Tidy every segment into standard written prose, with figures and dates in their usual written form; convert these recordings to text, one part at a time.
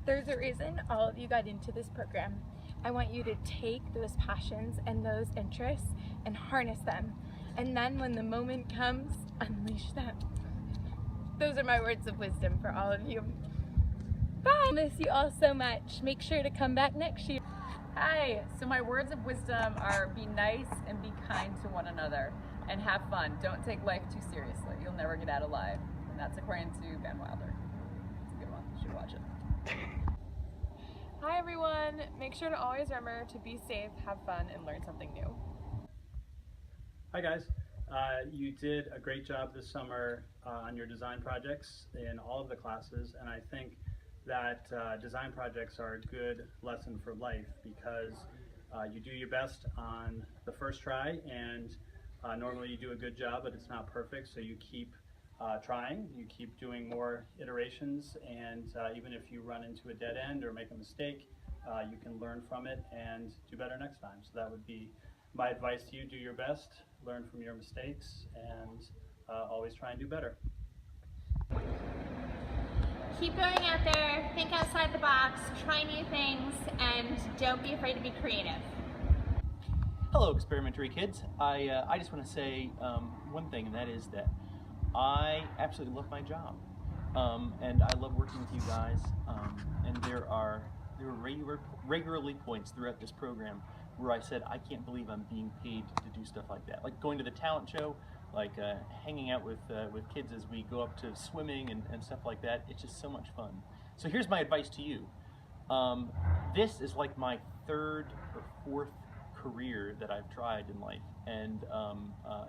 There's a reason all of you got into this program. I want you to take those passions and those interests and harness them. And then when the moment comes, unleash them. Those are my words of wisdom for all of you. Bye! I miss you all so much. Make sure to come back next year. Hi, so my words of wisdom are be nice and be kind to one another and have fun. Don't take life too seriously. You'll never get out alive. And that's according to Ben Wilder. It's a good one. You should watch it. Hi everyone. Make sure to always remember to be safe, have fun, and learn something new. Hi guys. You did a great job this summer on your design projects in all of the classes, and I think that design projects are a good lesson for life because you do your best on the first try, and normally you do a good job, but it's not perfect, so you keep trying, you keep doing more iterations, and even if you run into a dead end or make a mistake, you can learn from it and do better next time. So that would be my advice to you. Do your best, learn from your mistakes, and always try and do better. Keep going out there, think outside the box, try new things, and don't be afraid to be creative. Hello, experimentary kids. I just want to say one thing, and that is that I absolutely love my job, and I love working with you guys. And there are regularly points throughout this program where I said, I can't believe I'm being paid to do stuff like that. Like going to the talent show, like hanging out with kids as we go up to swimming and stuff like that. It's just so much fun. So here's my advice to you. This is like my third or fourth career that I've tried in life, and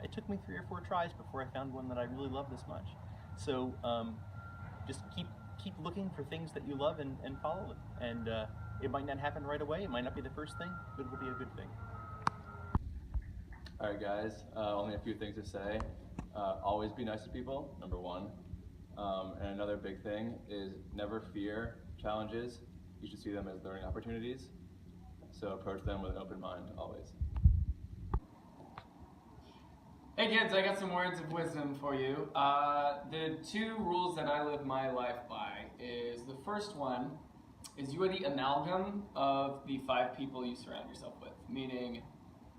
it took me 3 or 4 tries before I found one that I really love this much. So just keep looking for things that you love and follow them. And it might not happen right away, it might not be the first thing, but it'll be a good thing. Alright guys, only a few things to say. Always be nice to people, number one. And another big thing is never fear challenges. You should see them as learning opportunities. So approach them with an open mind, always. Hey kids, I got some words of wisdom for you. The 2 rules that I live my life by is, the first one is you are the amalgam of the 5 people you surround yourself with. Meaning,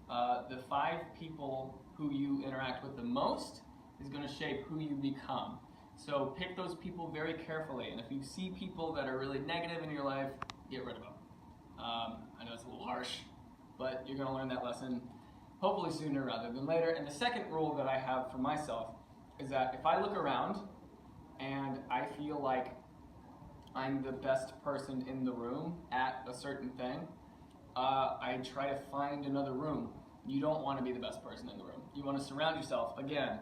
the 5 people who you interact with the most is going to shape who you become. So pick those people very carefully, and if you see people that are really negative in your life, get rid of them. I know it's a little harsh, but you're going to learn that lesson hopefully sooner rather than later. And the second rule that I have for myself is that if I look around and I feel like I'm the best person in the room at a certain thing, I try to find another room. You don't want to be the best person in the room. You want to surround yourself, again,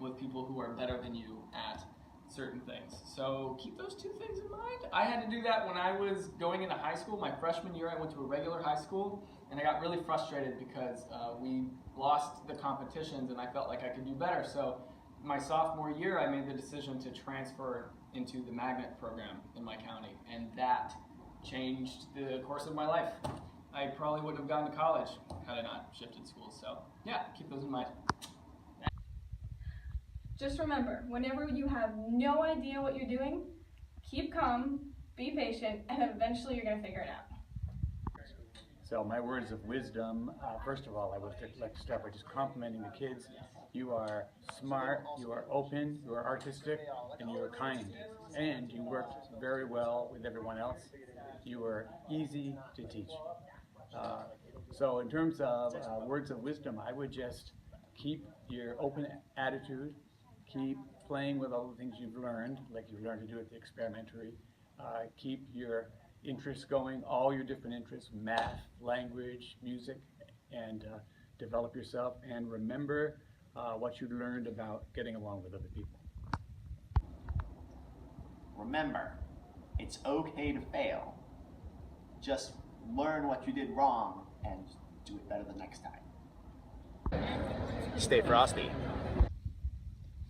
with people who are better than you at certain things. So keep those 2 things in mind. I had to do that when I was going into high school. My freshman year, I went to a regular high school, and I got really frustrated because we lost the competitions and I felt like I could do better. So my sophomore year, I made the decision to transfer into the magnet program in my county, and that changed the course of my life. I probably wouldn't have gone to college had I not shifted schools. So yeah, keep those in mind. Just remember, whenever you have no idea what you're doing, keep calm, be patient, and eventually you're going to figure it out. So my words of wisdom, first of all, I would like to start by just complimenting the kids. You are smart, you are open, you are artistic, and you are kind. And you work very well with everyone else. You are easy to teach. So in terms of words of wisdom, I would just keep your open attitude, keep playing with all the things you've learned, like you've learned to do at the experimentary. Keep your interests going, all your different interests, math, language, music, and develop yourself. And remember what you learned about getting along with other people. Remember, it's okay to fail. Just learn what you did wrong and do it better the next time. Stay frosty.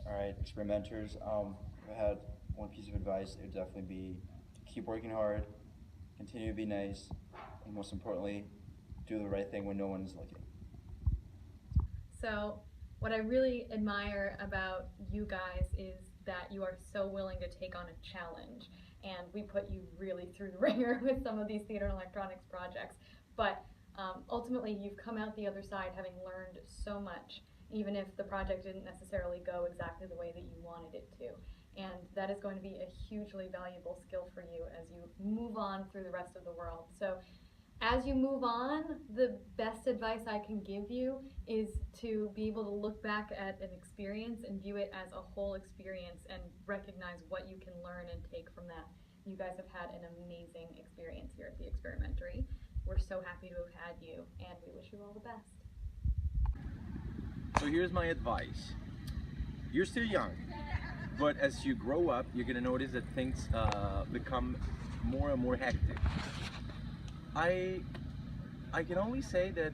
Alright, experimenters, if I had one piece of advice, it would definitely be to keep working hard, continue to be nice, and most importantly, do the right thing when no one is looking. So what I really admire about you guys is that you are so willing to take on a challenge, and we put you really through the ringer with some of these theater and electronics projects. But ultimately, you've come out the other side having learned so much, even if the project didn't necessarily go exactly the way that you wanted it to. And that is going to be a hugely valuable skill for you as you move on through the rest of the world. So as you move on, the best advice I can give you is to be able to look back at an experience and view it as a whole experience and recognize what you can learn and take from that. You guys have had an amazing experience here at the Experimentary. We're so happy to have had you, and we wish you all the best. So here's my advice. You're still young, but as you grow up, you're gonna notice that things become more and more hectic. I can only say that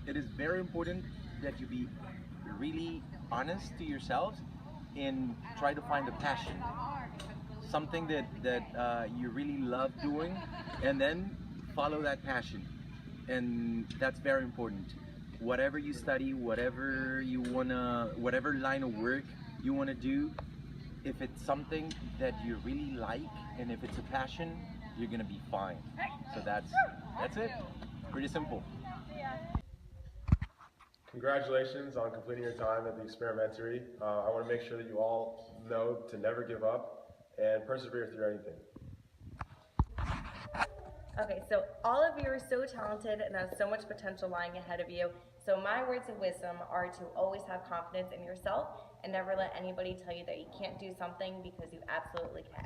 it is very important that you be really honest to yourselves and try to find a passion, something that you really love doing, and then follow that passion. And that's very important. Whatever you study, whatever line of work you wanna do, if it's something that you really like and if it's a passion, you're gonna be fine. So that's it. Pretty simple. Congratulations on completing your time at the Experimentary. I want to make sure that you all know to never give up and persevere through anything. Okay, so all of you are so talented and have so much potential lying ahead of you. So my words of wisdom are to always have confidence in yourself and never let anybody tell you that you can't do something, because you absolutely can.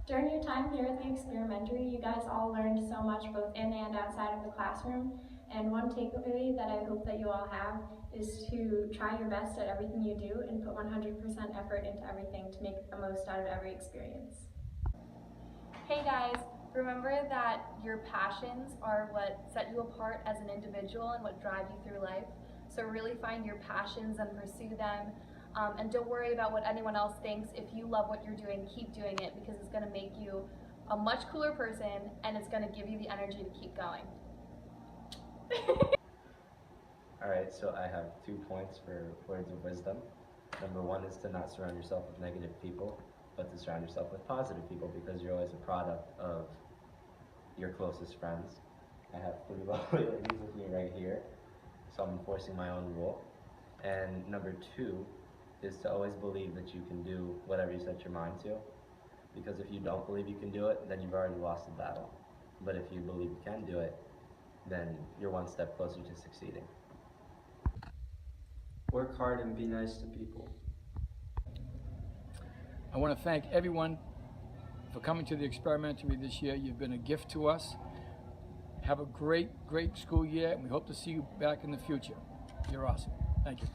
During your time here at the Experimentary, you guys all learned so much both in and outside of the classroom. And one takeaway that I hope that you all have is to try your best at everything you do and put 100% effort into everything to make the most out of every experience. Hey guys, remember that your passions are what set you apart as an individual and what drive you through life. So really find your passions and pursue them. And don't worry about what anyone else thinks. If you love what you're doing, keep doing it, because it's going to make you a much cooler person and it's going to give you the energy to keep going. Alright, so I have 2 points for words of wisdom. Number 1 is to not surround yourself with negative people, but to surround yourself with positive people, because you're always a product of your closest friends. I have 3 lovely ladies with me right here, so I'm enforcing my own rule. And number 2 is to always believe that you can do whatever you set your mind to, because if you don't believe you can do it, then you've already lost the battle. But if you believe you can do it, then you're one step closer to succeeding. Work hard and be nice to people. I want to thank everyone for coming to the Experimentary this year. You've been a gift to us. Have a great, great school year, and we hope to see you back in the future. You're awesome. Thank you.